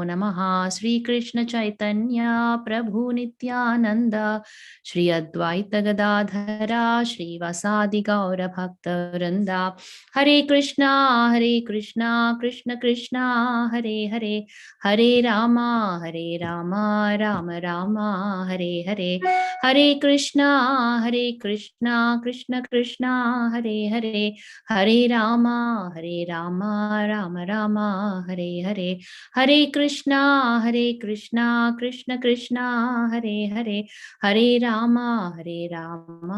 नमः। श्री कृष्ण चैतन्य प्रभु नित्यानंद श्री अद्वैत गदाधरा श्रीवासादि गौर भक्त वृंदा। हरे कृष्णा कृष्ण कृष्णा हरे हरे, हरे रामा राम राम हरे हरे, हरे कृष्णा कृष्ण कृष्णा हरे हरे, हरे रामा राम राम हरे हरे, हरे कृष्णा कृष्ण कृष्णा हरे हरे, हरे Rama Ram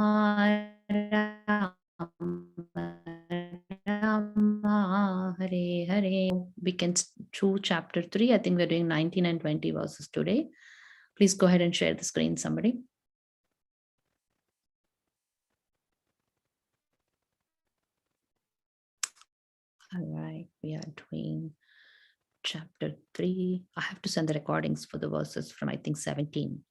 Hare Hare. We can do chapter 3. I think we're doing 19 and 20 verses today. Please go ahead and share the screen, somebody. All right, we are doing chapter 3. I have to send the recordings for the verses from, I think, 17.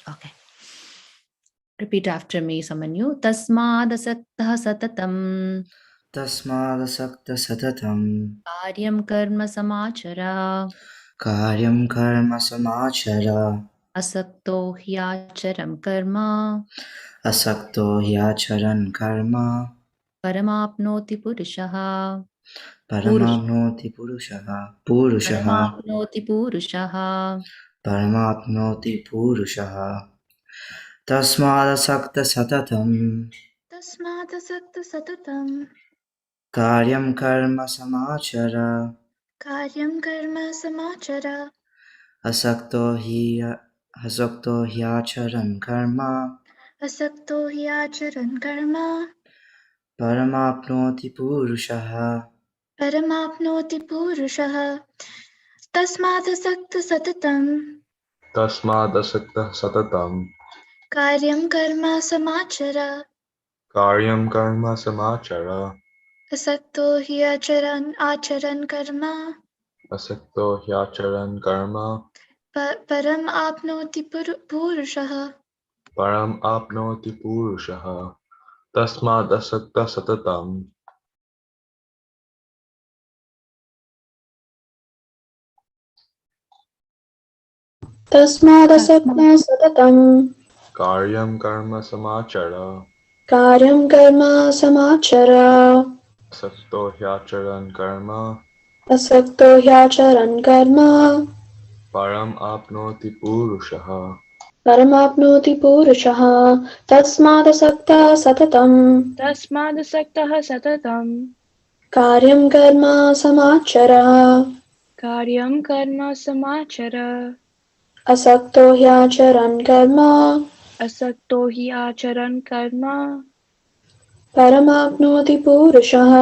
Okay. Repeat after me, Samanyu. Tasmadasakta satatam. तस्मादसक्त सततं Karyam karma samachara. कार्यं कर्म समाचर Asakto hyacharam karma. असक्तो ह्याचरन् कर्म Paramapnoti purushaha. परमाप्नोति पुरुषः Paramapnoti purushaha. परमाप्नोति पुरुषः तस्मादसक्त सततं तस्मादसक्त सततं कार्यं कर्म समाचर कार्यं कर्म समाचर असक्तो ह्याचरन् कर्म असक्तो हि आचरन् कर्म परमाप्नोति पुरुषः परमाप्नोति पुरुषः तस्मादसक्त सततं तस्मादसक्तः सततं कार्यं कर्म समाचर कार्यं कर्म समाचर असक्तो हि आचरन् कर्म असक्तो ह्याचरन् कर्म परम् आप्नोति पुरुषः परम् आप्नोति पुरुषः तस्मादसक्तः सततं तस्मादसक्तः सततं कार्यं कर्म समाचर कार्यं कर्म समाचर असक्तो ह्याचरन् कर्म असक्तो ह्याचरन् कर्म परम् आप्नोति पुरुषः परमाप्नोति पुरुषः तस्मादसक्तः सततं तस्मादसक्तः सततं कार्यं कर्म समाचर कार्यं कर्म समाचर असक्तो ह्याचरन् कर्म असक्तो हि आचरन् कर्म परमाप्नोति पुरुषः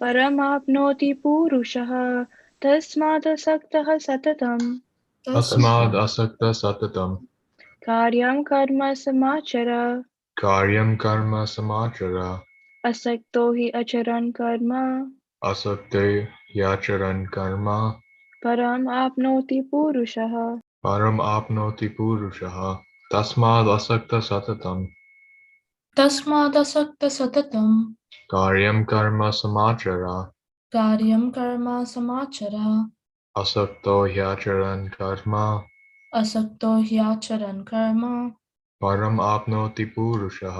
परमाप्नोति पुरुषः तस्मादसक्तः सततं तस्मादसक्तः सततं कार्यं कर्म समाचर कार्यं कर्म समाचर असक्तो हि आचरन् कर्म असक्ते ह्याचरन् कर्म परम् आप्नोति पुरुषः परम् आप्नोति पुरुषः तस्मादसक्तः सततं तस्मादसक्त सततं कार्यं कर्म समाचर कार्यं कर्म समाचर असक्तो ह्याचरन् कर्म असक्तो ह्याचरन् कर्म परम् आप्नोति पुरुषः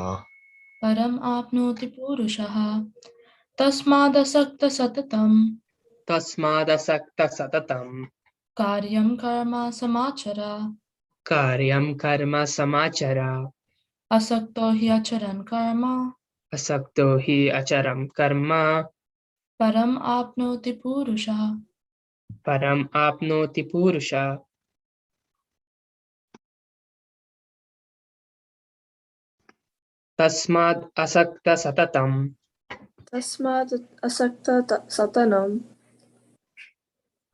परम् आप्नोति पुरुषः तस्मादसक्त सततं तस्मादसक्त सततं कार्यं कर्म समाचर कार्यं कर्म समाचर असक्तो ह्याचरन् कर्म असक्तो हि अचरं कर्म परम् आप्नोति पुरुषः परम् आप्नोति पुरुषः तस्माद् असक्त सततं तस्मात् असक्त सततं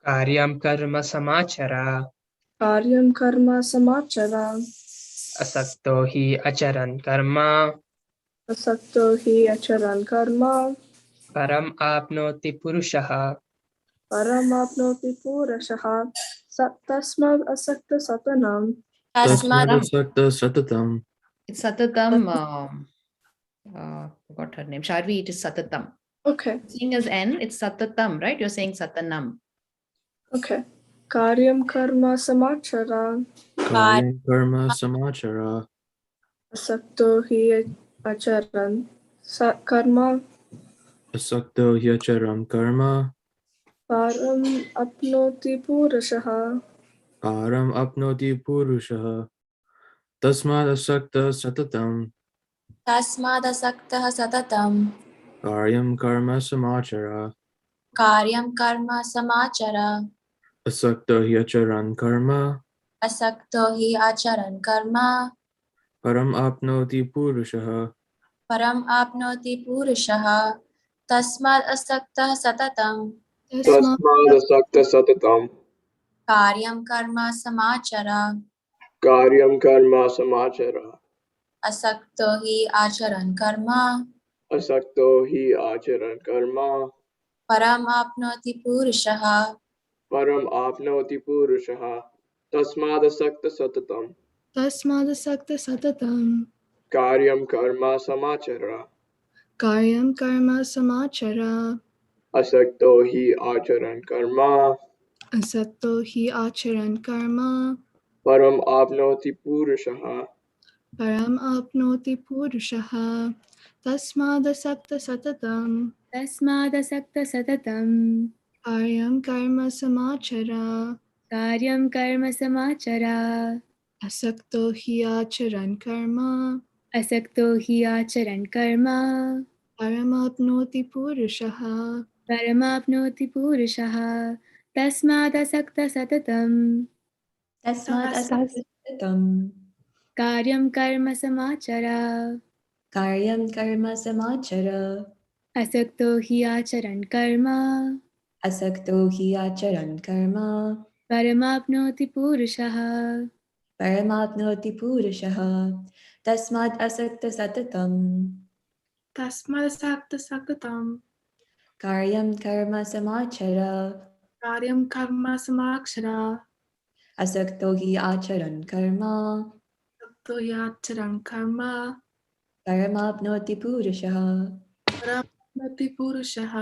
कार्यं कर्म समाचर कार्यं कर्म समाचर असक्तो हि अचरन् कर्म असक्तो हि अचरन् कर्म परम् आप्नोति पुरुषः परमाप्नोति पुरुषः तस्माद् असक्तः सततं It's Satatam. Forgot her name. Sharvi, it is Satatam. Okay. Seeing as N, it's Satatam, right? You're saying Satanam. Okay. Karyam karma samachara. Karyam karma samachara. Asakto hi acharan. Karma Asakto hyacharam karma. param apnoti purushaha. Param apnoti purushaha. Tasmad asakta satatam. तस्मादसक्तः सततं Karyam karma samachara. कार्यं कर्म समाचर Asakta hyacharan karma. असक्तो हि आचरन् कर्म Param apnoti purushaha. परम् आप्नोति पुरुषः तस्मात् असक्तः सततं तस्मादसक्तः सततं कार्यं कर्म समाचर कार्यं कर्म समाचर असक्तो हि आचरन् कर्म असक्तो हि आचरन् कर्म परम् आप्नोति पुरुषः परम् आप्नोति पुरुषः तस्मादसक्तः सततं तस्मादसक्तः सततं कार्यं कर्म समाचर कार्यं कर्म समाचर असक्तो हि आचरन् कर्म असक्तो हि आचरन् कर्म परम् आप्नोति पुरुषः परम् आप्नोति पुरुषः तस्मादसक्तः सततं कार्यं कर्म समाचर कार्यं कर्म समाचर असक्तो हि आचरन् कर्म असक्तो हि आचरन् कर्म परमाप्नोति पुरुषः परमाप्नोति पुरुषः तस्मादसक्तः सततं कार्यं कर्म समाचर कार्यं कर्म समाचर असक्तो हि आचरन् कर्म असक्तो हि आचरन् कर्म परमाप्नोति पुरुषः परमाप्नोति पुरुषः तस्मात् असक्तः सततं तस्मादसक्तः सततं कार्यं कर्म समाचर कार्यं कर्म समाचर असक्तो हि आचरन् कर्म असक्तो हि आचरन् कर्म परमाप्नोति पुरुषः परमाप्नोति पुरुषः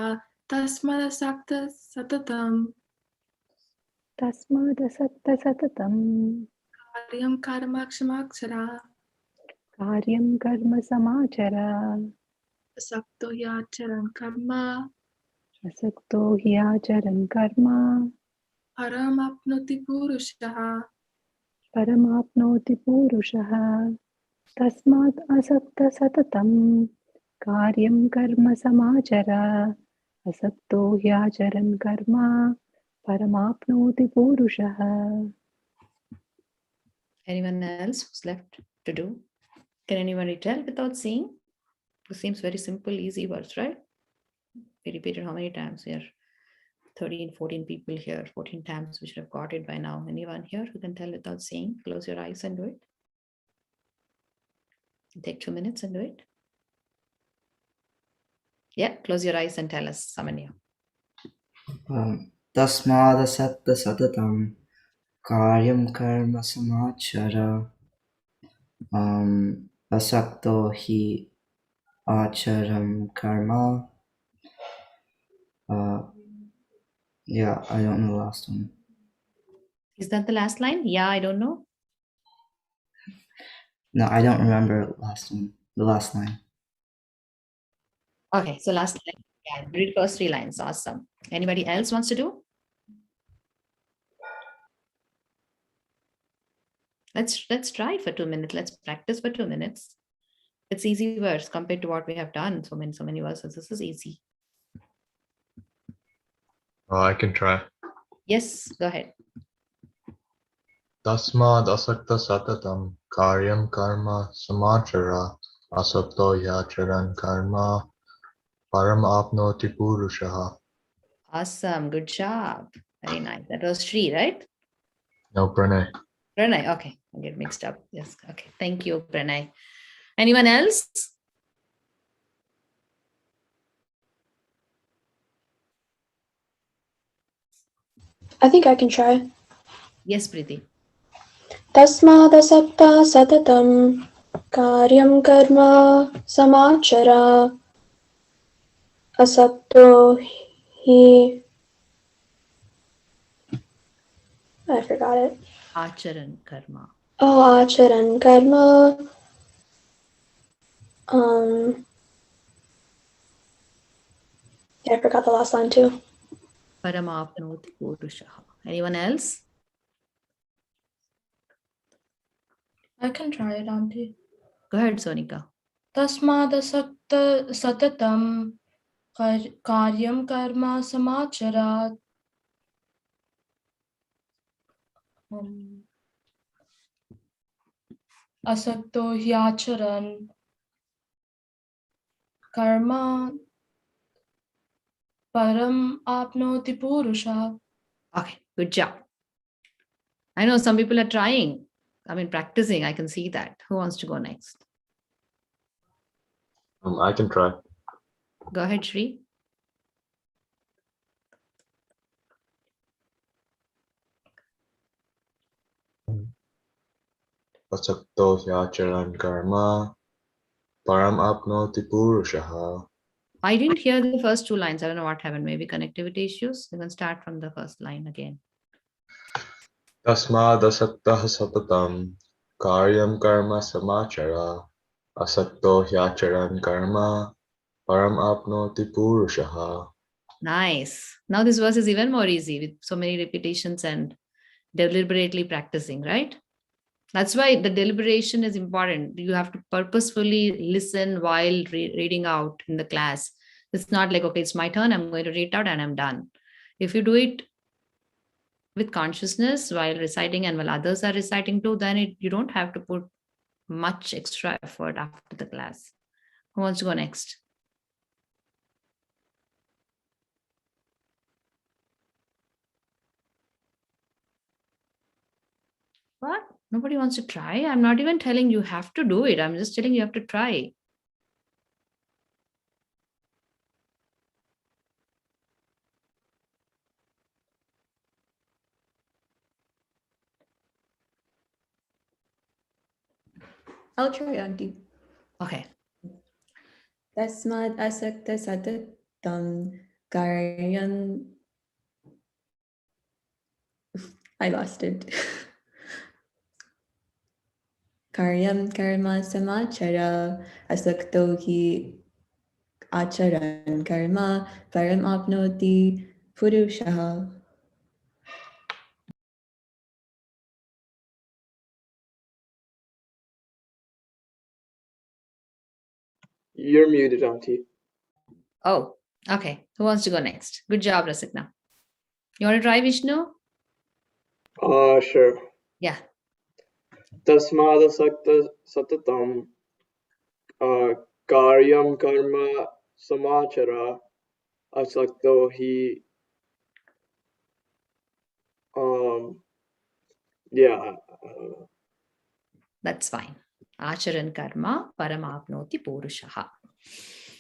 तस्मादसक्तः सततं तस्मादसक्तः सततं कार्यं कर्म समाचर कार्यं कर्म समाचर असक्तो हि आचरन् कर्म असक्तो हि आचरन् कर्म परमाप्नोति पुरुषः परमाप्नोति पुरुषः तस्मात् असक्तः सततं कार्यं कर्म समाचर असक्तो ह्याचरन् कर्म परमाप्नोति पुरुषः. Anyone else who's left to do? Can anyone retell without seeing? It seems very simple, easy words, right? We repeated how many times here? 13, 14 people here, 14 times. We should have got it by now. Anyone here who can tell without seeing? Close your eyes and do it. Take 2 minutes and do it. Yeah, close your eyes and tell us, Samanya. Tasmadasakta satatam. Karyam karma samachara. Asakto hi acharam karma. Yeah, I don't know the last one. Is that the last line? Yeah, I don't know. No, I don't remember the last one. The last line. Okay, so last line. Yeah, read first 3 lines. Awesome. Anybody else wants to do? Let's try for 2 minutes. Let's practice for 2 minutes. It's easy words compared to what we have done. So many verses. This is easy. I can try. Yes, go ahead. Tasmad asakta satatam karyam karma samachara asakto yacharan karma param apnoti purushaha. Awesome. Good job. Very nice. That was Shri, right? No, Pranay. Pranay. Okay. I get mixed up. Yes. Okay. Thank you, Pranay. Anyone else? I think I can try. Yes, Preeti. Tasmadasakta satatam कार्यं कर्म समाचर असक्तो हि I forgot it. Acharan karma. Oh, acharan karma. Yeah, I forgot the last line too. Paramapnoti purushaha. Anyone else? I can try it, Auntie. Go ahead, Sonika. Tasmadasakta satatam karyam karma samacharat. Asakto hyacharan karma param apnoti purusha. Okay, good job. I know some people are trying. I mean, practicing. I can see that. Who wants to go next? I can try. Go ahead, Shri. Asakto hyacharan karma param apnoti purushaha. I didn't hear the first two lines. I don't know what happened. Maybe connectivity issues. You can start from the first line again. Tasmadasaktah satatam karyam karma samachara asakto hyacharan karma param apnoti purushaha. Nice. Now this verse is even more easy with so many repetitions and deliberately practicing, right? That's why the deliberation is important. You have to purposefully listen while reading out in the class. It's not like, okay, it's my turn, I'm going to read out and I'm done. If you do it with consciousness while reciting and while others are reciting too, then you don't have to put much extra effort after the class. Who wants to go next? What? Nobody wants to try? I'm not even telling you have to do it. I'm just telling you have to try. I'll try, Auntie. Okay. Tasmad asakta satatam karyam. I lost it. Karyam karma samachara asakto hi acharan karma param apnoti purushaha. You're muted, Auntie. Oh, okay. Who wants to go next? Good job, Rasikna. You want to try, Vishnu? Sure. Yeah. Tasmadasakta satatam karyam karma samachara asakto hi yeah. That's fine. Acharan karma paramapnoti purushaha.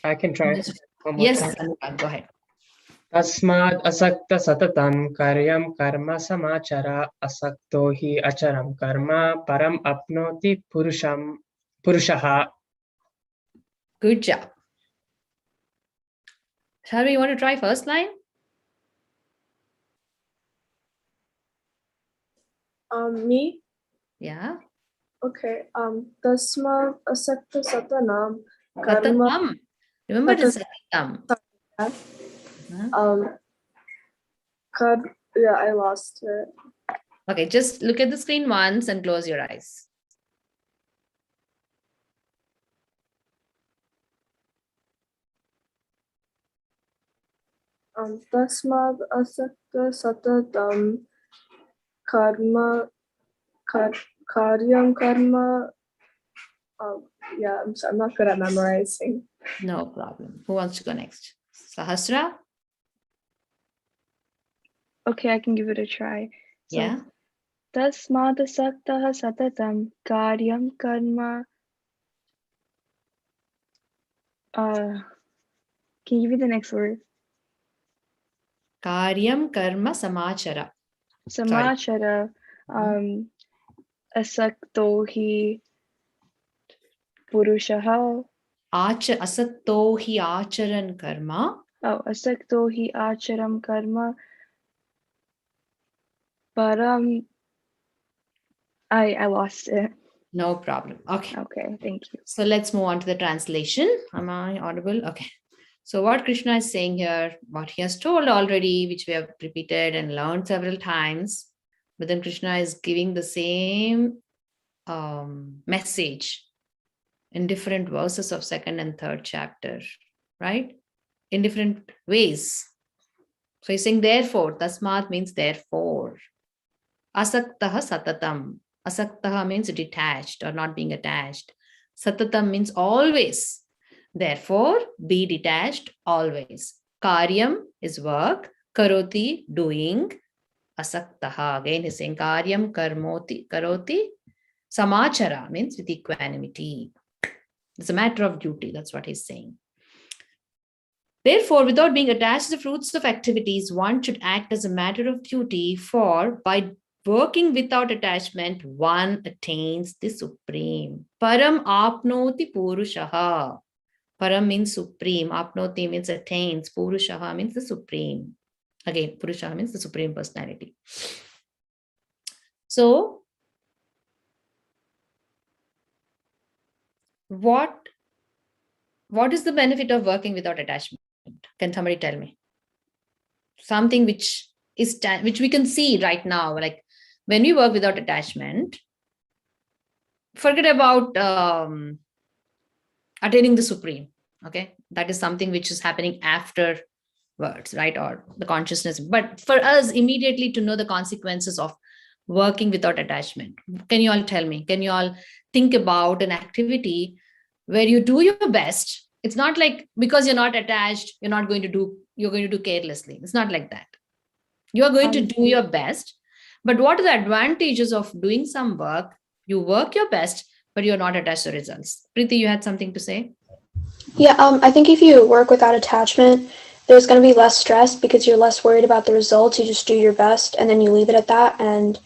I can try one more Yes, time. Anurag, go ahead. Tasmad asakta satatam karyam karma samachara asakto hi acharam karma param apnoti purushaha. Good job. Sharvi, you want to try first line? Me? Yeah. Okay. Tasma asakta satanam karma. Satatam. Remember the satatam. Yeah. Huh? Yeah, I lost it. Okay, just look at the screen once and close your eyes. Tasmad asakta satatam karma karyam karma. Yeah, I'm not good at memorizing. No problem. Who wants to go next? Sahasra? Okay, I can give it a try. So, Yeah. tasmadasaktaha satatam karyam karma. Can you give me the next word? Karyam karma samachara. Samachara asakto hi Purushaha. Asakto hi acharan karma. Oh, asakto hi acharam karma. Param. I lost it. No problem. Okay. Okay, thank you. So let's move on to the translation. Am I audible? Okay. So what Krishna is saying here, what he has told already, which we have repeated and learned several times, but then Krishna is giving the same message in different verses of second and third chapter, right? In different ways. So he's saying therefore, tasmat means therefore. Asaktaha satatam. Asaktaha means detached or not being attached. Satatam means always. Therefore, be detached always. Karyam is work. Karoti, doing. Asaktaha. Again, he's saying karyam karoti. Samachara means with equanimity. It's a matter of duty. That's what he's saying. Therefore, without being attached to the fruits of activities, one should act as a matter of duty, for by working without attachment, one attains the supreme. Param apnoti purushaha. Param means supreme. Apnoti means attains. Purushaha means the supreme. Again, Purushaha means the supreme personality. So, what is the benefit of working without attachment? Can somebody tell me? Something which we can see right now, like when we work without attachment, forget about attaining the supreme. Okay, that is something which is happening afterwards, right? Or the consciousness. But for us, immediately to know the consequences of working without attachment, can you all tell me? Can you all think about an activity where you do your best? It's not like because you're not attached, you're going to do carelessly. It's not like that. You are going to do your best. But what are the advantages of doing some work? You work your best, but you're not attached to results. Preeti, you had something to say? Yeah, I think if you work without attachment, there's going to be less stress because you're less worried about the results. You just do your best and then you leave it at that, and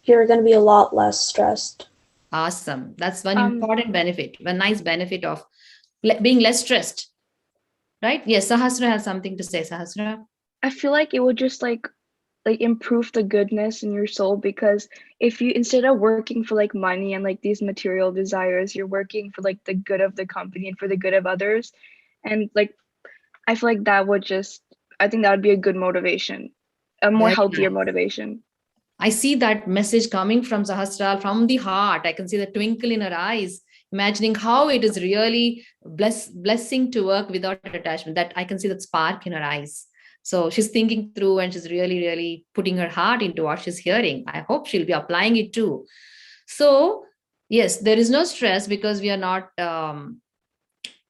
you're going to be a lot less stressed. Awesome. That's one important benefit, one nice benefit of being less stressed, right? Yes, Sahasra has something to say. Sahasra? I feel like it would just like improve the goodness in your soul, because if you, instead of working for like money and like these material desires, you're working for like the good of the company and for the good of others, and like I feel like that would just, I think that would be a good motivation, a more Very healthier nice. motivation. I see that message coming from Sahasra, from the heart. I can see the twinkle in her eyes, imagining how it is really blessing to work without attachment. That I can see that spark in her eyes. So she's thinking through and she's really, really putting her heart into what she's hearing. I hope she'll be applying it too. So yes, there is no stress because we are not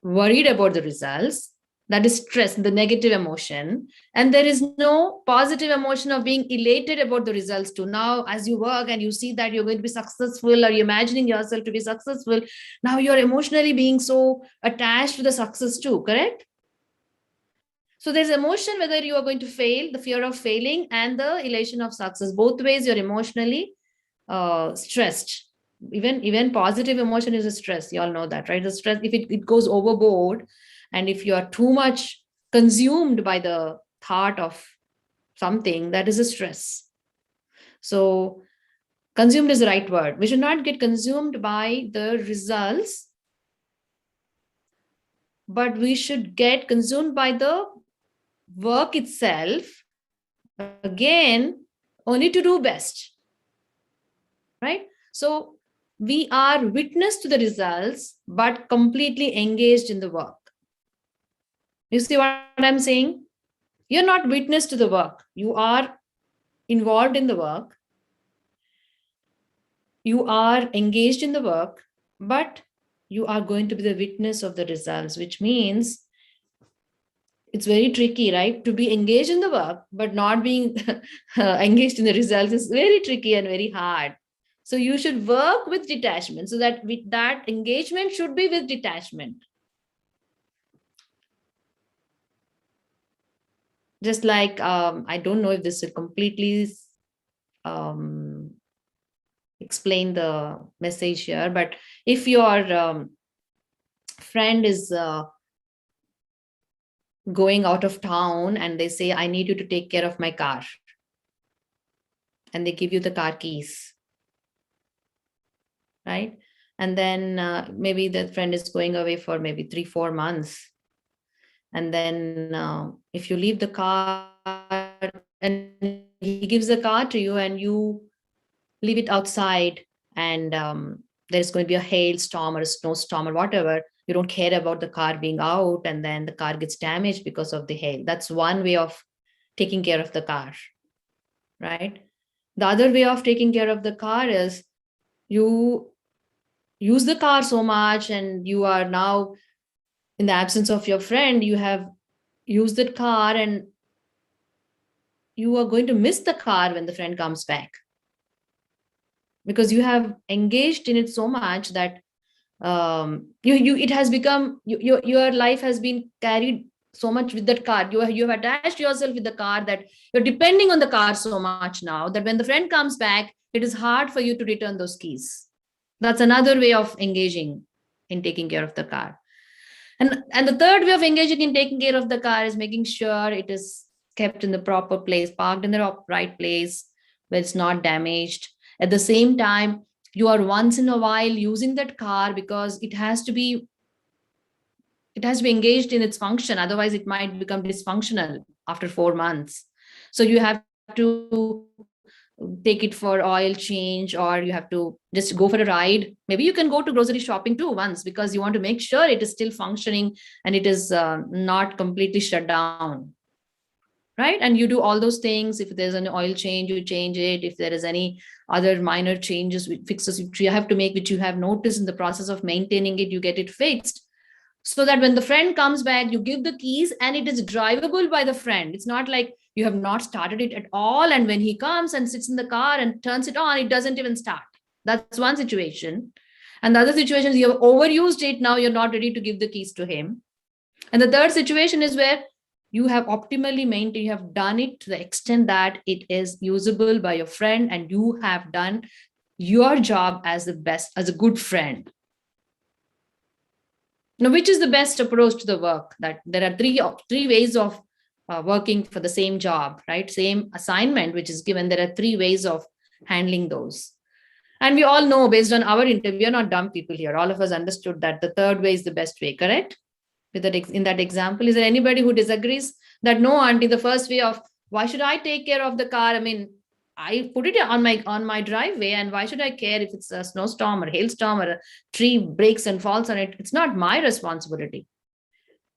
worried about the results. That is stress, the negative emotion. And there is no positive emotion of being elated about the results too. Now, as you work and you see that you're going to be successful, or you're imagining yourself to be successful, now you're emotionally being so attached to the success too, correct? So there's emotion whether you are going to fail, the fear of failing, and the elation of success. Both ways you're emotionally stressed. Even positive emotion is a stress. You all know that, right? The stress, if it goes overboard, and if you are too much consumed by the thought of something, that is a stress. So consumed is the right word. We should not get consumed by the results, but we should get consumed by the work itself, again, only to do best, right? So we are witness to the results, but completely engaged in the work. You see what I'm saying? You're not witness to the work. You are involved in the work. You are engaged in the work, but you are going to be the witness of the results, which means it's very tricky, right? To be engaged in the work, but not being engaged in the results is very tricky and very hard. So you should work with detachment, so that with that engagement should be with detachment. Just like, I don't know if this will completely explain the message here, but if you are friend is going out of town and they say, I need you to take care of my car. And they give you the car keys, right? And then maybe the friend is going away for maybe 3-4 months. And then if you leave the car and he gives the car to you and you leave it outside, and there's going to be a hailstorm or a snowstorm or whatever, you don't care about the car being out, and then the car gets damaged because of the hail. That's one way of taking care of the car, right? The other way of taking care of the car is you use the car so much and you are now, in the absence of your friend, you have used that car and you are going to miss the car when the friend comes back, because you have engaged in it so much that it has become, your life has been carried so much with that car. You have attached yourself with the car that you're depending on the car so much now that when the friend comes back, it is hard for you to return those keys. That's another way of engaging in taking care of the car. And the third way of engaging in taking care of the car is making sure it is kept in the proper place, parked in the right place, where it's not damaged. At the same time, you are once in a while using that car because it has to be engaged in its function. Otherwise, it might become dysfunctional after 4 months. So you have to take it for oil change, or you have to just go for a ride. Maybe you can go to grocery shopping too once, because you want to make sure it is still functioning and it is not completely shut down, right? And you do all those things. If there's an oil change, you change it. If there is any other minor changes, fixes which you have to make, which you have noticed in the process of maintaining it, you get it fixed, so that when the friend comes back, you give the keys and it is drivable by the friend. It's not like you have not started it at all, and when he comes and sits in the car and turns it on, it doesn't even start. That's one situation. And the other situation is you have overused it, now you're not ready to give the keys to him. And the third situation is where you have optimally maintained, you have done it to the extent that it is usable by your friend, and you have done your job as a good friend. Now, which is the best approach to the work? That there are three ways of working for the same job, right? Same assignment, which is given. There are 3 ways of handling those. And we all know, based on our interview, we are not dumb people here. All of us understood that the third way is the best way, correct? With that, in that example, is there anybody who disagrees that no, auntie, the first way of why should I take care of the car? I mean, I put it on my driveway, and why should I care if it's a snowstorm or hailstorm or a tree breaks and falls on it? It's not my responsibility.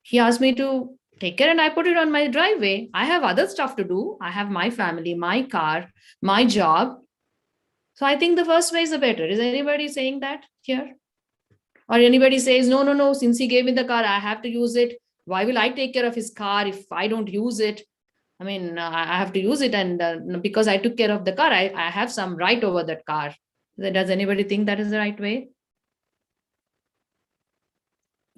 He asked me to take care and I put it on my driveway. I have other stuff to do. I have my family, my car, my job. So I think the first way is the better. Is anybody saying that here? Or anybody says, no, since he gave me the car, I have to use it. Why will I take care of his car if I don't use it? I mean, I have to use it, and because I took care of the car, I have some right over that car. Does anybody think that is the right way?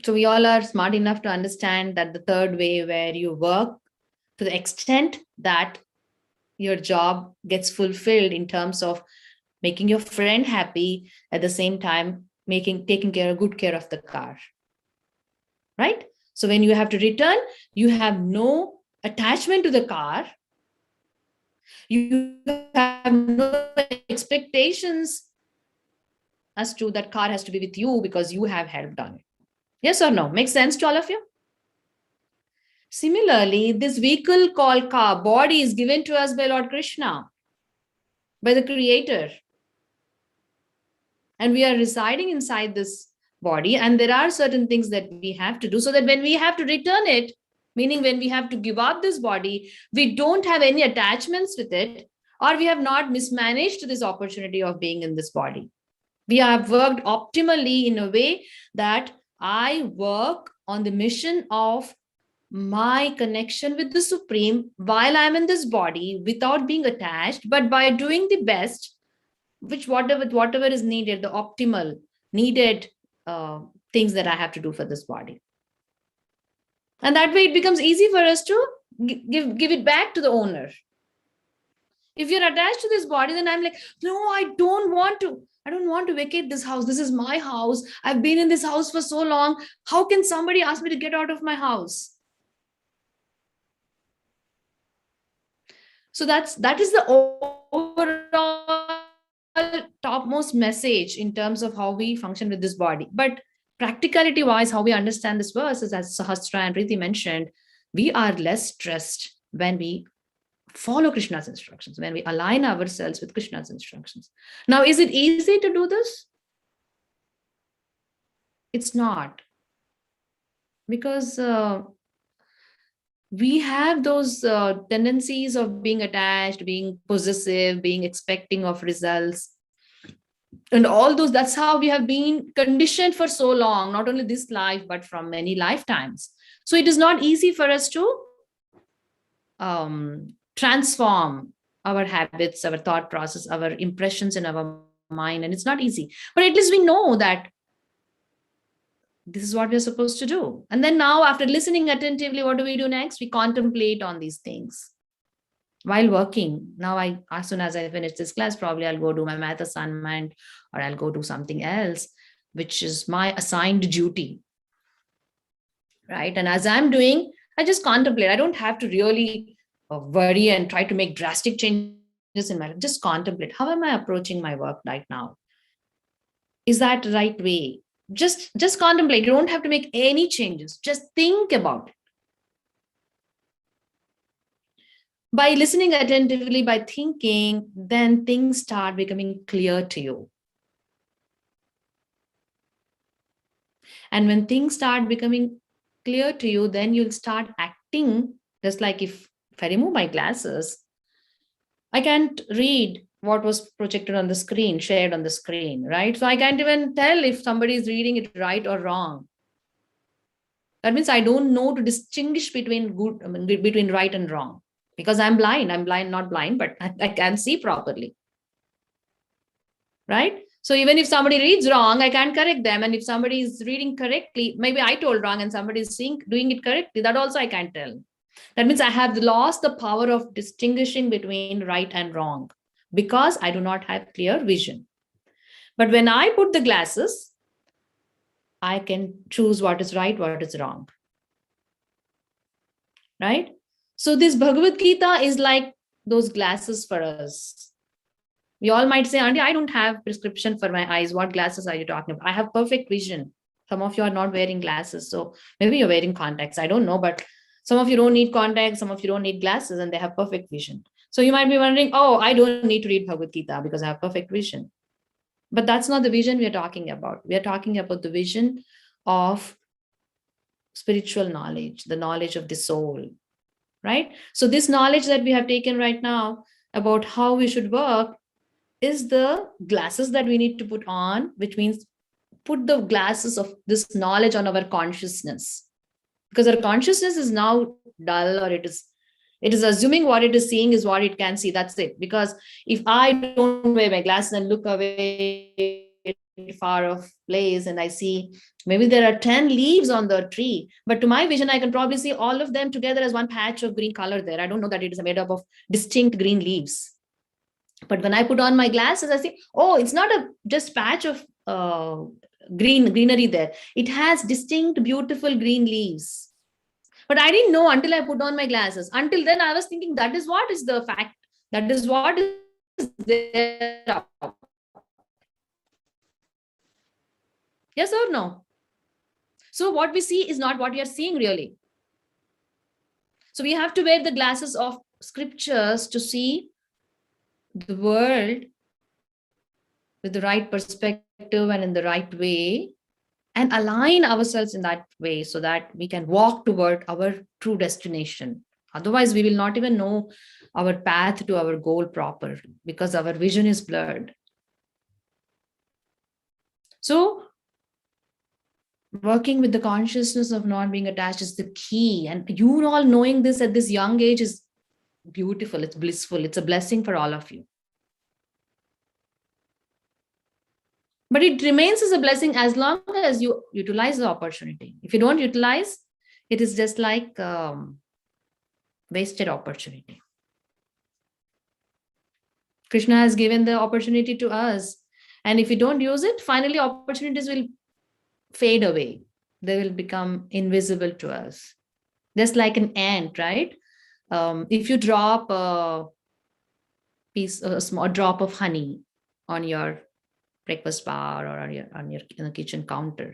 So we all are smart enough to understand that the third way, where you work to the extent that your job gets fulfilled in terms of making your friend happy, at the same time taking good care of the car, right? So when you have to return, you have no attachment to the car. You have no expectations as to that car has to be with you because you have helped on it. Yes or no? Makes sense to all of you? Similarly, this vehicle called car, body, is given to us by Lord Krishna, by the Creator. And we are residing inside this body, and there are certain things that we have to do, so that when we have to return it, meaning when we have to give up this body, we don't have any attachments with it, or we have not mismanaged this opportunity of being in this body. We have worked optimally in a way that I work on the mission of my connection with the Supreme while I'm in this body without being attached, but by doing the best, whatever is needed, the optimal needed things that I have to do for this body. And that way it becomes easy for us to give it back to the owner. If you're attached to this body, then I'm like, no, I don't want to I don't want to vacate this house. This is my house. I've been in this house for so long. How can somebody ask me to get out of my house? So that is the overall topmost message in terms of how we function with this body. But practicality wise, how we understand this verse is, as Sahasra and Riti mentioned, we are less stressed when we follow Krishna's instructions, when we align ourselves with Krishna's instructions. Now, is it easy to do this? It's not, because we have those tendencies of being attached, being possessive, being expecting of results, and all those. That's how we have been conditioned for so long, not only this life, but from many lifetimes. So it is not easy for us to transform our habits, our thought process, our impressions in our mind. And it's not easy, but at least we know that this is what we're supposed to do. And then now, after listening attentively, what do we do next? We contemplate on these things while working. Now, as soon as I finish this class, probably I'll go do my math assignment, or I'll go do something else, which is my assigned duty. Right. And as I'm doing, I just contemplate. I don't have to really worry and try to make drastic changes in my life. Just contemplate. How am I approaching my work right now? Is that the right way? Just contemplate. You don't have to make any changes. Just think about it. By listening attentively, by thinking, then things start becoming clear to you. And when things start becoming clear to you, then you'll start acting. Just like if I remove my glasses, I can't read what was projected on the screen, shared on the screen, right? So I can't even tell if somebody is reading it right or wrong. That means I don't know to distinguish between between right and wrong, because I'm blind. I'm blind, not blind, but I can see properly, right? So even if somebody reads wrong, I can't correct them. And if somebody is reading correctly, maybe I told wrong and somebody is doing it correctly, that also I can't tell. That means I have lost the power of distinguishing between right and wrong, because I do not have clear vision. But when I put the glasses, I can choose what is right, what is wrong. Right? So this Bhagavad Gita is like those glasses for us. We all might say, Auntie, I don't have prescription for my eyes. What glasses are you talking about? I have perfect vision. Some of you are not wearing glasses. So maybe you're wearing contacts. I don't know, but some of you don't need contacts. Some of you don't need glasses, and they have perfect vision. So you might be wondering, oh, I don't need to read Bhagavad Gita because I have perfect vision. But that's not the vision we are talking about. We are talking about the vision of spiritual knowledge, the knowledge of the soul, right? So this knowledge that we have taken right now about how we should work is the glasses that we need to put on, which means put the glasses of this knowledge on our consciousness, because our consciousness is now dull, or it is assuming what it is seeing is what it can see. That's it. Because if I don't wear my glasses and look away far off place, and I see maybe there are 10 leaves on the tree, but to my vision, I can probably see all of them together as one patch of green color there. I don't know that it is made up of distinct green leaves. But when I put on my glasses, I see, oh, it's not a just patch of greenery there. It has distinct, beautiful green leaves. But I didn't know until I put on my glasses. Until then, I was thinking that is what is the fact. That is what is there. Yes or no? So what we see is not what we are seeing really. So we have to wear the glasses of scriptures to see the world with the right perspective and in the right way, and align ourselves in that way so that we can walk toward our true destination. Otherwise, we will not even know our path to our goal proper, because our vision is blurred. So working with the consciousness of not being attached is the key. And you all knowing this at this young age is beautiful. It's blissful. It's a blessing for all of you. But it remains as a blessing as long as you utilize the opportunity. If you don't utilize, it is just like wasted opportunity. Krishna has given the opportunity to us, And if we don't use it, finally opportunities will fade away. They will become invisible to us. Just like an ant, right? If you drop a small drop of honey on your breakfast bar or on your kitchen counter,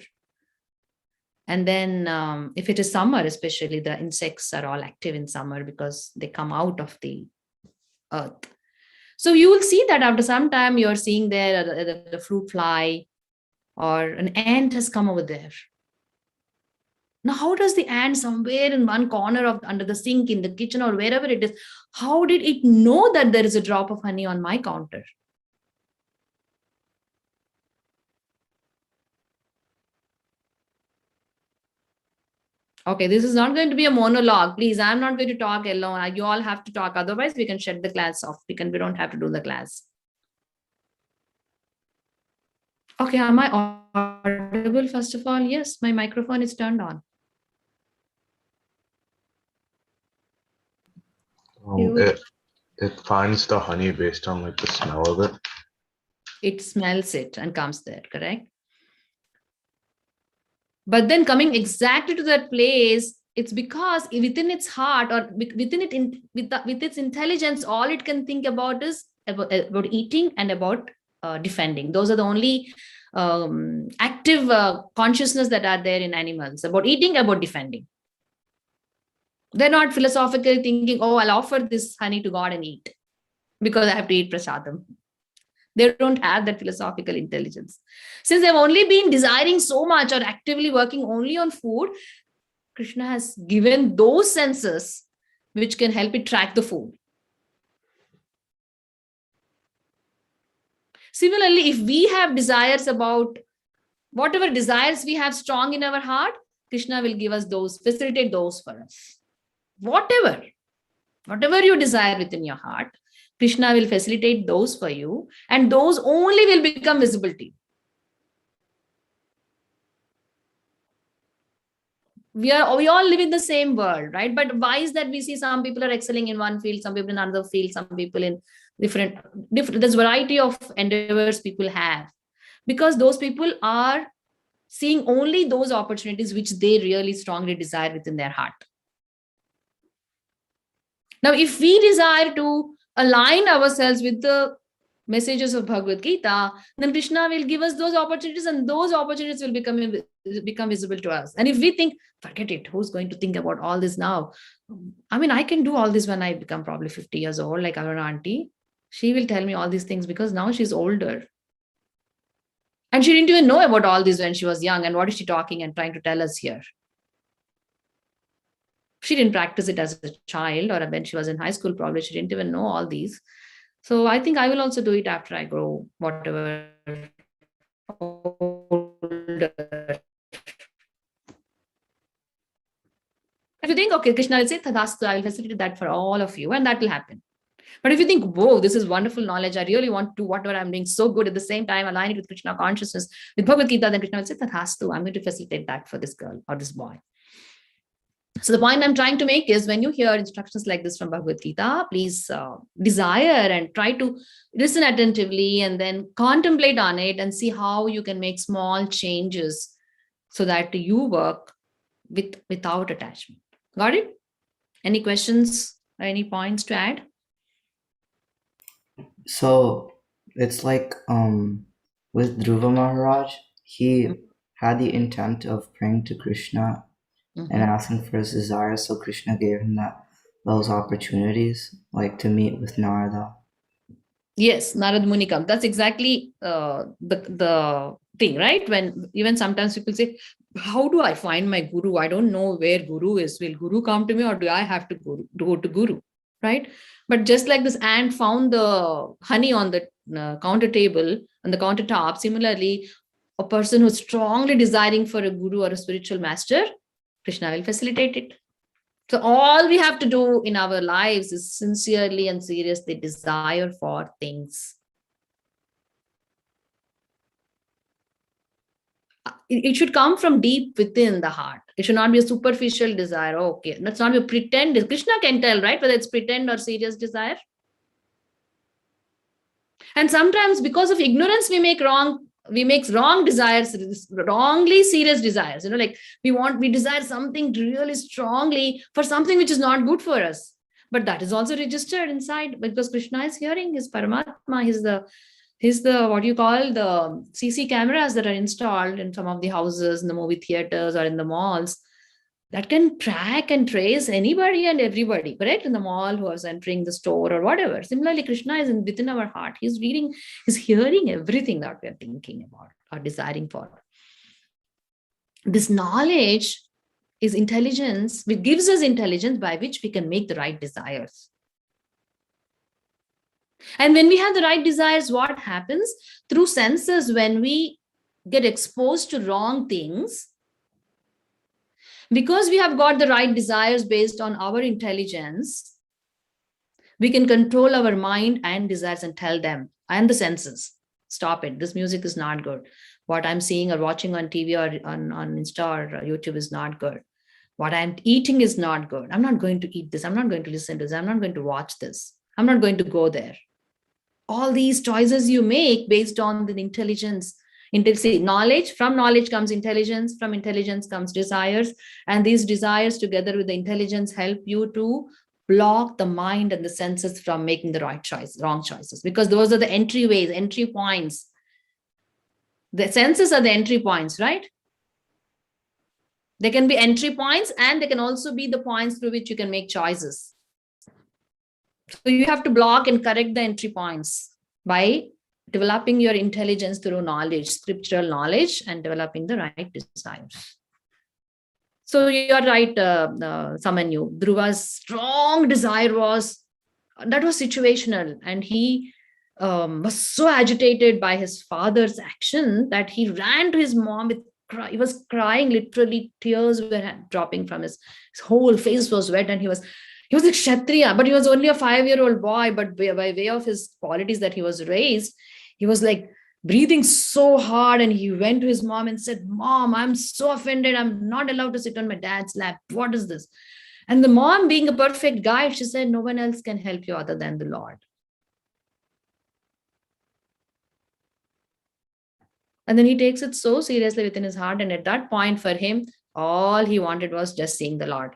and then if it is summer, especially, the insects are all active in summer because they come out of the earth. So you will see that after some time, you're seeing there the fruit fly or an ant has come over there. Now, how does the ant somewhere in one corner of under the sink in the kitchen or wherever it is, how did it know that there is a drop of honey on my counter? Okay, this is not going to be a monologue. Please, I'm not going to talk alone. You all have to talk. Otherwise, we can shut the class off. We don't have to do the class. Okay, am I audible first of all? Yes, my microphone is turned on. It finds the honey based on like the smell of it. It smells it and comes there, correct? But then coming exactly to that place, it's because within its heart or within it, with its intelligence, all it can think about is about eating and about defending. Those are the only active consciousness that are there in animals, about eating, about defending. They're not philosophically thinking, oh, I'll offer this honey to God and eat because I have to eat prasadam. They don't have that philosophical intelligence. Since they've only been desiring so much or actively working only on food, Krishna has given those senses which can help it track the food. Similarly, if we have desires about whatever desires we have strong in our heart, Krishna will give us those, facilitate those for us. Whatever you desire within your heart, Krishna will facilitate those for you, and those only will become visible to you. We all live in the same world, right? But why is that we see some people are excelling in one field, some people in another field, some people in different there's variety of endeavors people have, because those people are seeing only those opportunities which they really strongly desire within their heart. Now, if we desire to align ourselves with the messages of Bhagavad Gita, then Krishna will give us those opportunities, and those opportunities will become visible to us. And if we think, forget it, who's going to think about all this now? I mean, I can do all this when I become probably 50 years old, like our auntie. She will tell me all these things because now she's older. And she didn't even know about all this when she was young. And what is she talking and trying to tell us here? She didn't practice it as a child, or when she was in high school, probably she didn't even know all these. So I think I will also do it after I grow, whatever older. If you think, okay, Krishna will say, Tadastu, I will facilitate that for all of you, and that will happen. But if you think, whoa, this is wonderful knowledge, I really want to do whatever I'm doing so good, at the same time align it with Krishna consciousness, with Bhagavad Gita, then Krishna will say, Tadastu, I'm going to facilitate that for this girl or this boy. So the point I'm trying to make is, when you hear instructions like this from Bhagavad Gita, please desire and try to listen attentively and then contemplate on it and see how you can make small changes so that you work without attachment. Got it? Any questions or any points to add? So it's like with Dhruva Maharaj, he had the intent of praying to Krishna and asking for his desire, so Krishna gave him those opportunities, like to meet with Narada. Yes, Narad Muni comes. That's exactly the thing, right? When even sometimes people say, how do I find my guru? I don't know where guru is. Will guru come to me, or do I have to go to guru? Right? But just like this ant found the honey on the counter table, on the countertop, similarly, a person who's strongly desiring for a guru or a spiritual master, Krishna will facilitate it. So all we have to do in our lives is sincerely and seriously desire for things. It should come from deep within the heart. It should not be a superficial desire. Oh, okay, that's not a pretend. Krishna can tell, right, whether it's pretend or serious desire. And sometimes because of ignorance, we make wrong desires, wrongly serious desires. Like we desire something really strongly for something which is not good for us. But that is also registered inside, because Krishna is hearing, his Paramatma, he's the what you call the CC cameras that are installed in some of the houses, in the movie theaters or in the malls, that can track and trace anybody and everybody, correct? In the mall who is entering the store or whatever. Similarly, Krishna is within our heart. He's hearing everything that we are thinking about or desiring for. This knowledge is intelligence, which gives us intelligence by which we can make the right desires. And when we have the right desires, what happens? Through senses, when we get exposed to wrong things, because we have got the right desires based on our intelligence, we can control our mind and desires and tell them and the senses, stop it. This music is not good. What I'm seeing or watching on TV or on Insta or YouTube is not good. What I'm eating is not good. I'm not going to eat this. I'm not going to listen to this. I'm not going to watch this. I'm not going to go there. All these choices you make based on the intelligence. Knowledge, from knowledge comes intelligence, from intelligence comes desires, and these desires together with the intelligence help you to block the mind and the senses from making the wrong choices, because those are the entryways, entry points. The senses are the entry points, right? They can be entry points, and they can also be the points through which you can make choices. So you have to block and correct the entry points by developing your intelligence through knowledge, scriptural knowledge, and developing the right desires. So you're right, Samanyu. Dhruva's strong desire was situational, and he was so agitated by his father's action that he ran to his mom with he was crying, literally tears were dropping from his whole face was wet, and he was a Kshatriya, but he was only a 5-year-old boy. But by way of his qualities that he was raised, he was like breathing so hard, and he went to his mom and said, "Mom, I'm so offended. I'm not allowed to sit on my dad's lap. What is this?" And the mom, being a perfect guide, she said, "No one else can help you other than the Lord." And then he takes it so seriously within his heart. And at that point, for him, all he wanted was just seeing the Lord.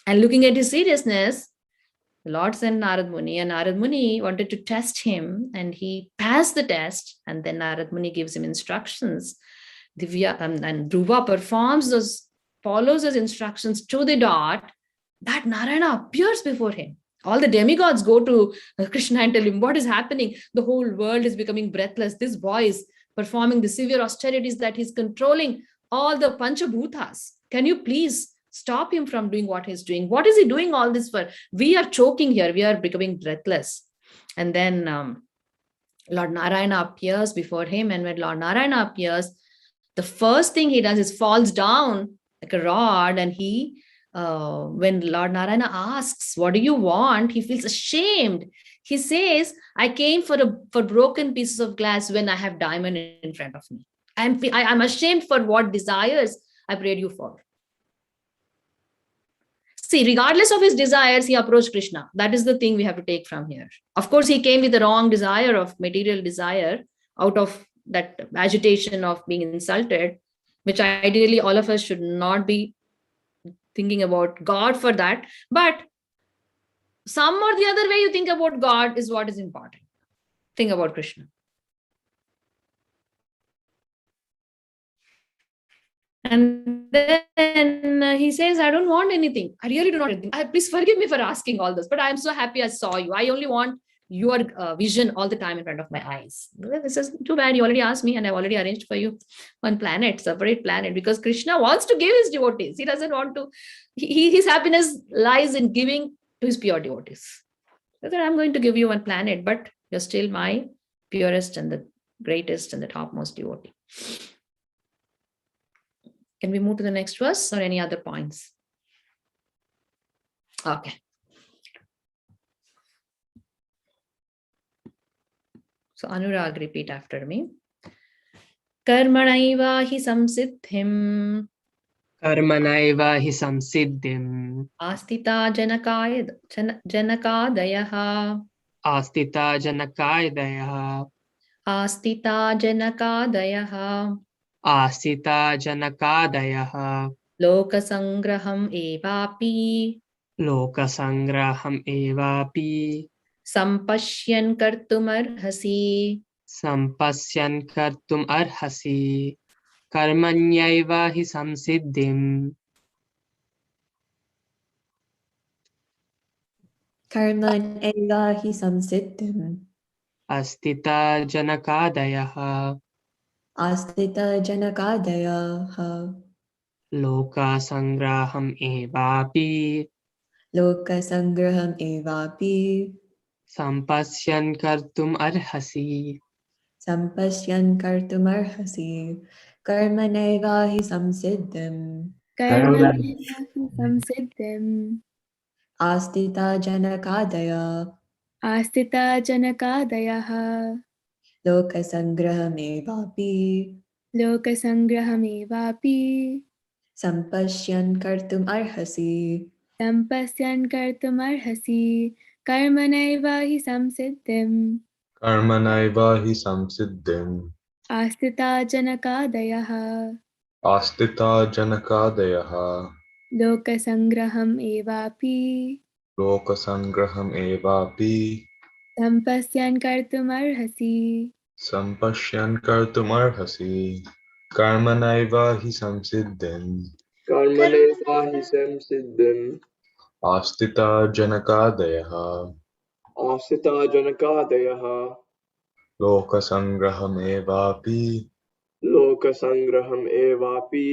And looking at his seriousness, the Lord sent Narad Muni, and Narad Muni wanted to test him, and he passed the test. And then Narad Muni gives him instructions. Divya and Dhruva follows those instructions to the dot, that Narayana appears before him. All the demigods go to Krishna and tell him what is happening. The whole world is becoming breathless. This boy is performing the severe austerities that he's controlling all the Panchabhutas. Can you please stop him from doing what he's doing? What is he doing all this for? We are choking here. We are becoming breathless. And then Lord Narayana appears before him. And when Lord Narayana appears, the first thing he does is falls down like a rod, and he when Lord Narayana asks, "What do you want?" he feels ashamed. He says, "I came for broken pieces of glass when I have diamond in front of me. I'm ashamed for what desires I prayed you for." See, regardless of his desires, he approached Krishna. That is the thing we have to take from here. Of course, he came with the wrong desire of material desire out of that agitation of being insulted, which ideally all of us should not be thinking about God for that. But some or the other way you think about God is what is important. Think about Krishna. And then he says, "I don't want anything. I really do not want anything. Please forgive me for asking all this, but I'm so happy I saw you. I only want your vision all the time in front of my eyes." This is too bad. You already asked me, and I've already arranged for you one planet, separate planet, because Krishna wants to give his devotees. He doesn't want to. His happiness lies in giving to his pure devotees. So I'm going to give you one planet, but you're still my purest and the greatest and the topmost devotee. Can we move to the next verse or any other points? Okay. So Anurag, repeat after me. Karmanaiva hi samsiddhim. Karmanaiva hi samsiddhim. Astita janakadayaha. आस्तिता जनकादयः आस्तिता जनकादयः आस्तिता जनकादयः लोकसङ्ग्रहम् एवापि लोकसङ्ग्रहम् एवापि सम्पश्यन् कर्तुमर्हसि सम्पश्यन् कर्तुम् अर्हसि कर्मण्यैव हि संसिद्धिम् कर्मण एव हि संसिद्धिम् आस्तिता जनकादयः आस्तितजनकादयः लोकसङ्ग्रहम् एवापि लोकसङ्ग्रहम् एवापि सम्पश्यन् कर्तुम् अर्हसि सम्पश्यन् कर्तुमर्हसि कर्मणैव हि संसिद्धिम् कर्मणैव हि संसिद्धिम् आस्तितजनकादय आस्थिता जनकादयः लोकसङ्ग्रहमेवापि लोकसङ्ग्रहमेवापि सम्पश्यन् कर्तुम् अर्हसि सम्पश्यन् कर्तुमर्हसि कर्मणैव हि संसिद्धिम् कर्मणैव हि संसिद्धिम् आस्थिता जनकादयः आस्तिता जनकादयः लोकसङ्ग्रहम् एवापि लोकसङ्ग्रहम् एवापि सम्पश्यन् कर्तुमर्हसि सम्पश्यन् कर्तुमर्हसि कर्मणैव हि संसिद्धिम् कर्मणैव हि संसिद्धिम् आस्तिता जनकादयः आस्थिता जनकादयः लोकसङ्ग्रहमेवापि लोकसङ्ग्रहम् एवापि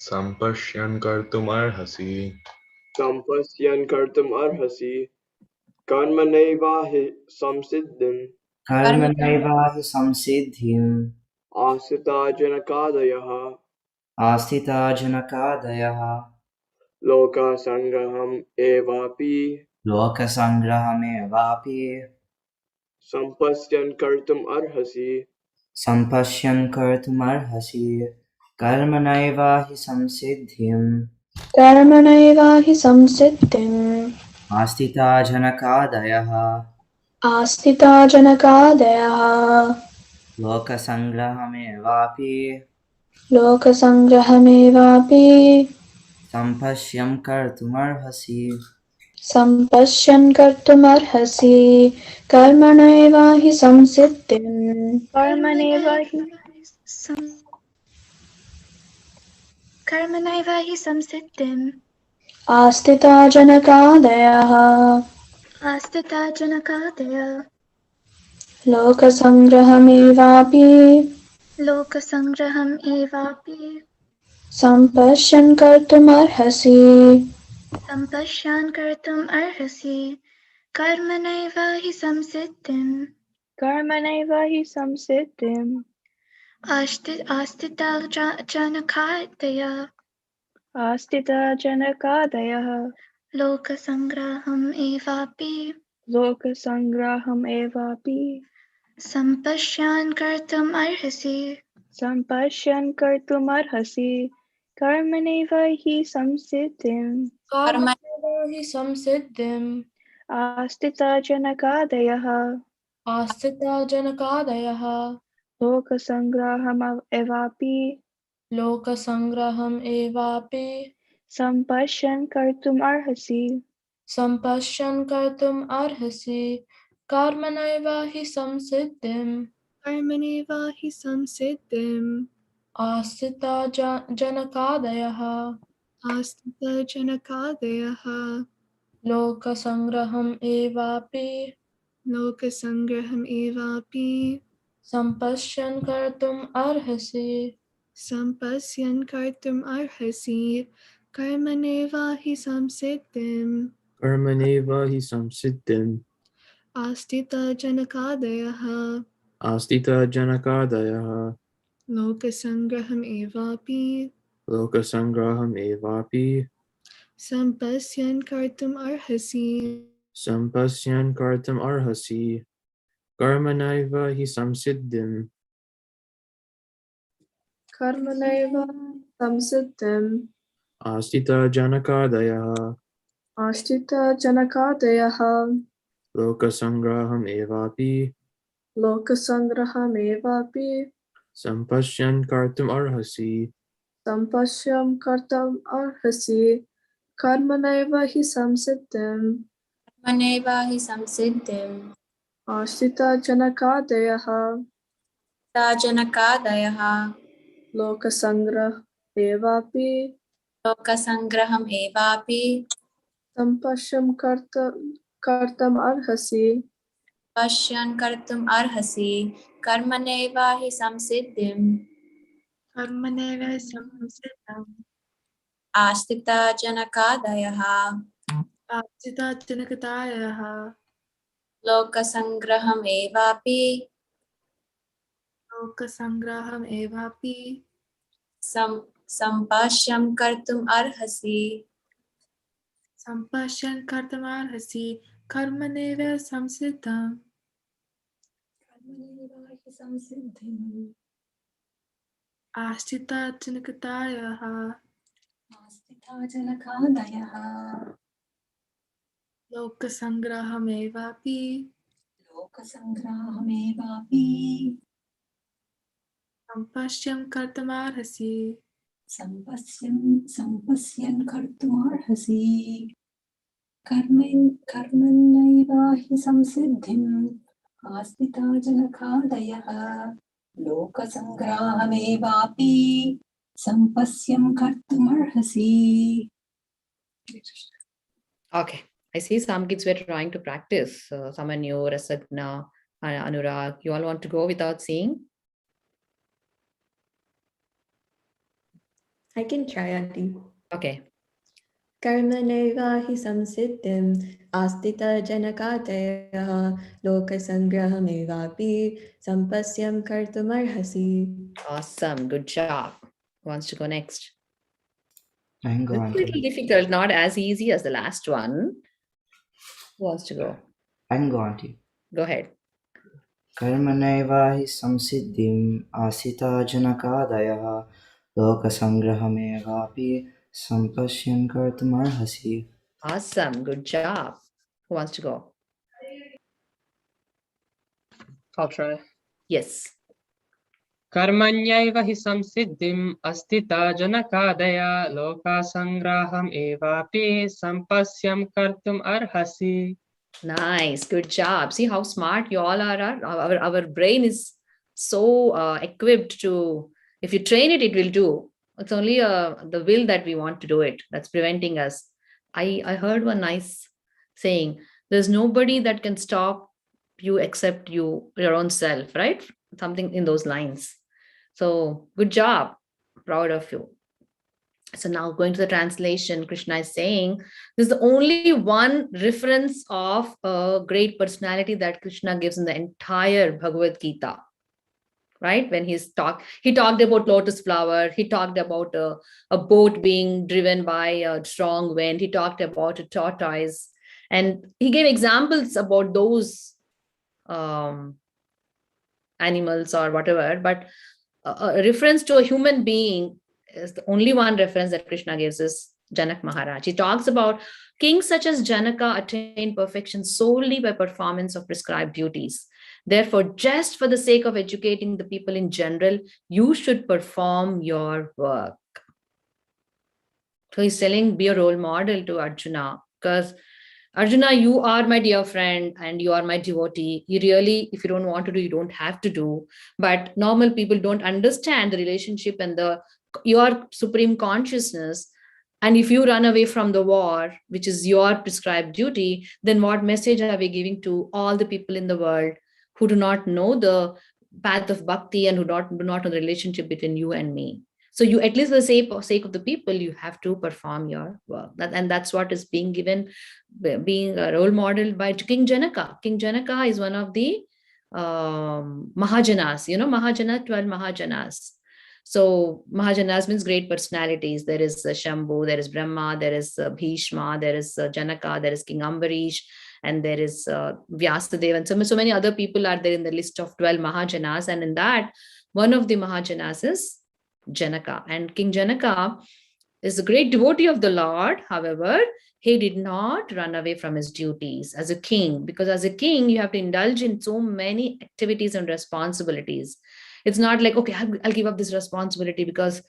सम्पश्यन् कर्तुमर्हसि सम्पश्यन् कर्तुम् अर्हसि कर्मणैव हि संसिद्धिम् कर्मणैव हि संसिद्धिम् आस्थिता जनकादयः आस्थिता जनकादयः लोकसङ्ग्रहम् एवापि लोकसङ्ग्रहमेवापि सम्पश्यन् कर्तुम् अर्हसि सम्पश्यन् कर्तुमर्हसि कर्मणैव हि संसिद्धिम् कर्मणैव हि संसिद्धिम् आस्थिता जनकादयः आस्थिता जनकादयः लोकसङ्ग्रहमेवापि लोकसङ्ग्रहमेवापि सम्पश्यन् कर्तुमर्हसि सम्पश्यन् कर्तुमर्हसि कर्मणैव हि संसिद्धिम् कर्मणैव हि कर्मणैव हि संसिद्धिम् आस्थिता जनकादयः आस्थिता जनकादय लोकसङ्ग्रहमेवापि लोकसङ्ग्रहम् एवापि सम्पश्यन् कर्तुमर्हसि सम्पश्यान् कर्तुम् अर्हसि कर्मणैव हि संसिद्धिम् कर्मणैव हि संसिद्धिम् आस्थिता जनकादय आस्थिता जनकादयः लोकसङ्ग्रहम् एवापि लोकसङ्ग्रहम् एवापि सम्पश्यान् कर्तुम् अर्हसि सम्पश्यन् कर्तुमर्हसि कर्मणैव हि संसिद्धिम् कर्मणैव हि संसिद्धिम् आस्थिता जनकादयः आस्थिता जनकादयः लोकसङ्ग्रहम् एवापि लोकसङ्ग्रहम् एवापि सम्पश्यन् कर्तुम् अर्हसि सम्पश्यन् कर्तुम् अर्हसि कर्मणैव हि संसिद्धिम् कर्मणैव हि संसिद्धिम् आस्थिता जनकादयः आस्तितजनकादयः लोकसङ्ग्रहम् एवापि लोकसङ्ग्रहम् एवापि सम्पश्यन् कर्तुम् अर्हसि सम्पश्यन् कर्तुम् अर्हसि कर्मणैव हि संसिद्धिम् कर्मणैव हि संसिद्धिम् आस्तितजनकादयः आस्तितजनकादयः लोकसङ्ग्रहम् एवापि लोकसङ्ग्रहम् एवापि सम्पश्यन् कर्तुम् अर्हसि सम्पश्यन् कर्तुम् अर्हसि कर्मणैव हि संसिद्धिम् कर्मणैव संसिद्धिम् आस्तितजनकादयः आश्रितजनकादयः Lokasangraham evapi. Lokasangrahamevapi. Sampashyan kartum arhasi. Sampashyam kartam arhasi. Karmanaiva hi samsiddhim. Maneva hi samsiddhim. Ashita janakadayaha. Janakadayaha. Lokasangrah evapi. Lokasangraham evapi. Sampashyam kartam arhasi. Pashyan kartum arhasi. Karmaneva hi samsiddhim. Karmaneva hi samsiddhim. Astita janakadayaha. Astita janakadayaha. Lokasangraham evapi. Lokasangraham evapi. Sampashyam kartum arhasi. Sampashyan kartam arhasi. Karmaneva samsiddham. Astita janakadayaha. Lokasangraham evapi. Sampashyam kartam arhasi. Sampasyan kartumarhasi. Karmanaiva hi samsiddhim. Astita janakadayaha. Lokasangrahamevapi. Sampasyam kartumarhasi. Okay. I see some kids were trying to practice. Someone new, Rasagna, Anurag, you all want to go without seeing? I can try, Auntie. Okay. Karmaneva hi samsiddhim astita janakadaya lokasangrahamevapi sampasyam kartumarhasi. Awesome. Good job. Who wants to go next? I can go, It's a little Auntie. difficult, not as easy as the last one. Who wants to go? I can go, Auntie. Go ahead. Karmanaiva hi samsiddhim asita janakadaya lokasangrahamevapi sampashyan kartumarhasi. Awesome. Good job. Who wants to go? I'll try. Yes. Karmanyaiva hi samsiddhim astita janakadaya lokasangraham evapi sampasyam kartum arhasi. Nice. Good job. See how smart you all are. Our brain is so equipped to, if you train it, it will do. It's only the will that we want to do it that's preventing us. I heard one nice saying, there's nobody that can stop you except you, your own self, right? Something in those lines. So good job. Proud of you. So now going to the translation, Krishna is saying, this is the only one reference of a great personality that Krishna gives in the entire Bhagavad Gita. Right? When he talked about lotus flower. He talked about a boat being driven by a strong wind. He talked about a tortoise. And he gave examples about those animals or whatever. But a reference to a human being is the only one reference that Krishna gives is Janak Maharaj. He talks about kings such as Janaka attained perfection solely by performance of prescribed duties. Therefore, just for the sake of educating the people in general, you should perform your work. So he's telling, be a role model to Arjuna, because Arjuna, you are my dear friend and you are my devotee. You really, if you don't want to do, you don't have to do. But normal people don't understand the relationship and your supreme consciousness. And if you run away from the war, which is your prescribed duty, then what message are we giving to all the people in the world who do not know the path of bhakti and who do not know the relationship between you and me? So you, at least for the sake of the people, you have to perform your work. And that's what is being given, being a role model by King Janaka. King Janaka is one of the Mahajanas, Mahajana, 12 Mahajanas. So Mahajanas means great personalities. There is Shambhu, there is Brahma, there is Bhishma, there is Janaka, there is King Ambarish, and there is Vyasadeva. And so many other people are there in the list of 12 Mahajanas. And in that, one of the Mahajanas is Janaka. And King Janaka is a great devotee of the Lord. However, he did not run away from his duties as a king, because as a king, you have to indulge in so many activities and responsibilities. It's not like, okay, I'll give up this responsibility because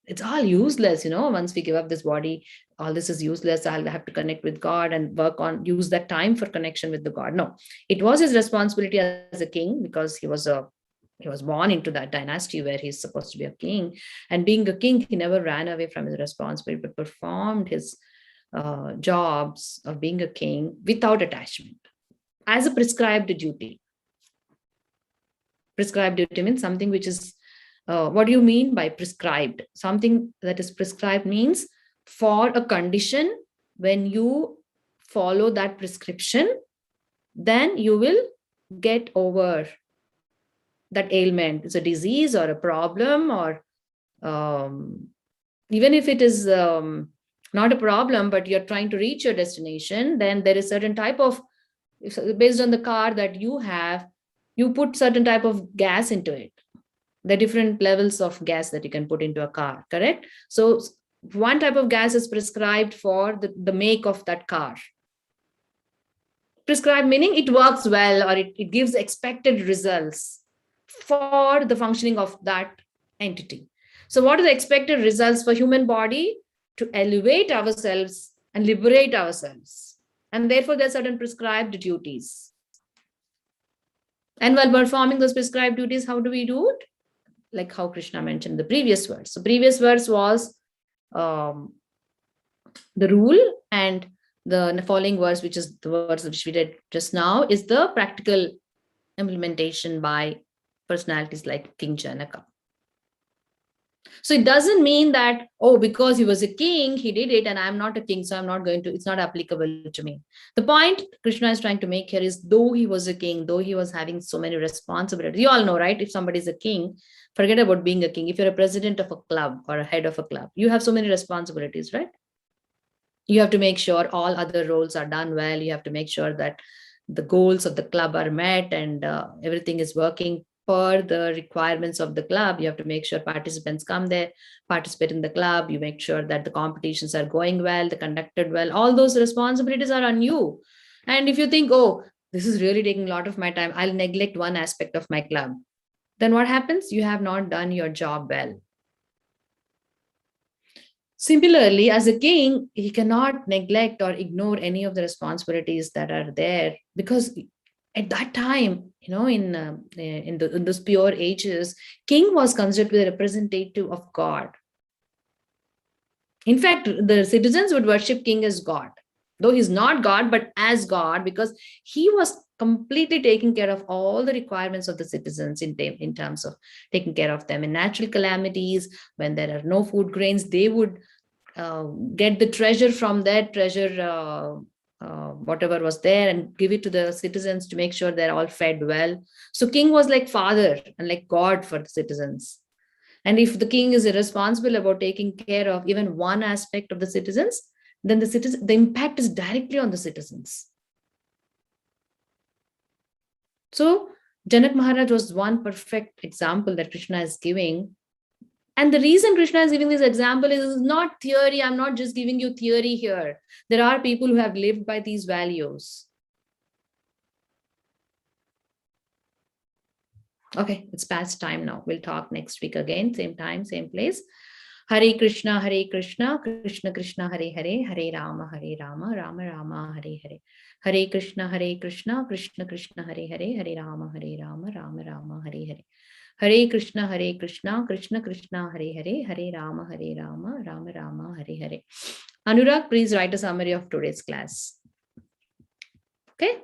it's all useless. Once we give up this body, all this is useless. I'll have to connect with God and use that time for connection with the God. No, it was his responsibility as a king, because he was born into that dynasty where he's supposed to be a king. And being a king, he never ran away from his responsibility, but performed his jobs of being a king without attachment as a prescribed duty. Prescribed duty means something which is, what do you mean by prescribed? Something that is prescribed means for a condition, when you follow that prescription, then you will get over that ailment. It's a disease or a problem, or even if it is not a problem, but you're trying to reach your destination, then there is certain type of, based on the car that you have, you put certain type of gas into it. The different levels of gas that you can put into a car, correct? So one type of gas is prescribed for the make of that car. Prescribed meaning it works well, or it gives expected results for the functioning of that entity. So what are the expected results for human body? To elevate ourselves and liberate ourselves. And therefore, there are certain prescribed duties. And while performing those prescribed duties, how do we do it? Like how Krishna mentioned the previous verse. So previous verse was the rule, and the following verse, which is the verse which we did just now, is the practical implementation by personalities like King Janaka. So it doesn't mean that, oh, because he was a king, he did it, and I'm not a king, so I'm not going to, it's not applicable to me. The point Krishna is trying to make here is, though he was a king, though he was having so many responsibilities, you all know, right? If somebody is a king, forget about being a king. If you're a president of a club or a head of a club, you have so many responsibilities, right? You have to make sure all other roles are done well. You have to make sure that the goals of the club are met, and everything is working per the requirements of the club. You have to make sure participants come there, participate in the club. You make sure that the competitions are going well, they're conducted well. All those responsibilities are on you. And if you think, oh, this is really taking a lot of my time, I'll neglect one aspect of my club, then what happens? You have not done your job well. Similarly, as a king, he cannot neglect or ignore any of the responsibilities that are there, because at that time, in those pure ages, king was considered to be a representative of God. In fact, the citizens would worship king as God, though he's not God, but as God, because he was completely taking care of all the requirements of the citizens in terms of taking care of them in natural calamities. When there are no food grains, they would get the treasure from that treasure, whatever was there, and give it to the citizens to make sure they're all fed well. So king was like father and like God for the citizens. And if the king is irresponsible about taking care of even one aspect of the citizens, then the impact is directly on the citizens. So Janak Maharaj was one perfect example that Krishna is giving. And the reason Krishna is giving this example is not theory. I'm not just giving you theory here. There are people who have lived by these values. Okay, it's past time now. We'll talk next week again, same time, same place. Hare Krishna, Krishna Krishna, Hare Hare, Hare Rama, Rama Rama, Hare Hare. Hare Krishna, Krishna Krishna, Hare Hare, Hare Rama, Rama Rama, Hare Hare. Hare Krishna, Krishna Krishna, Hare Hare, Hare Rama, Rama Rama, Hare Hare. Anurag, please write a summary of today's class. Okay.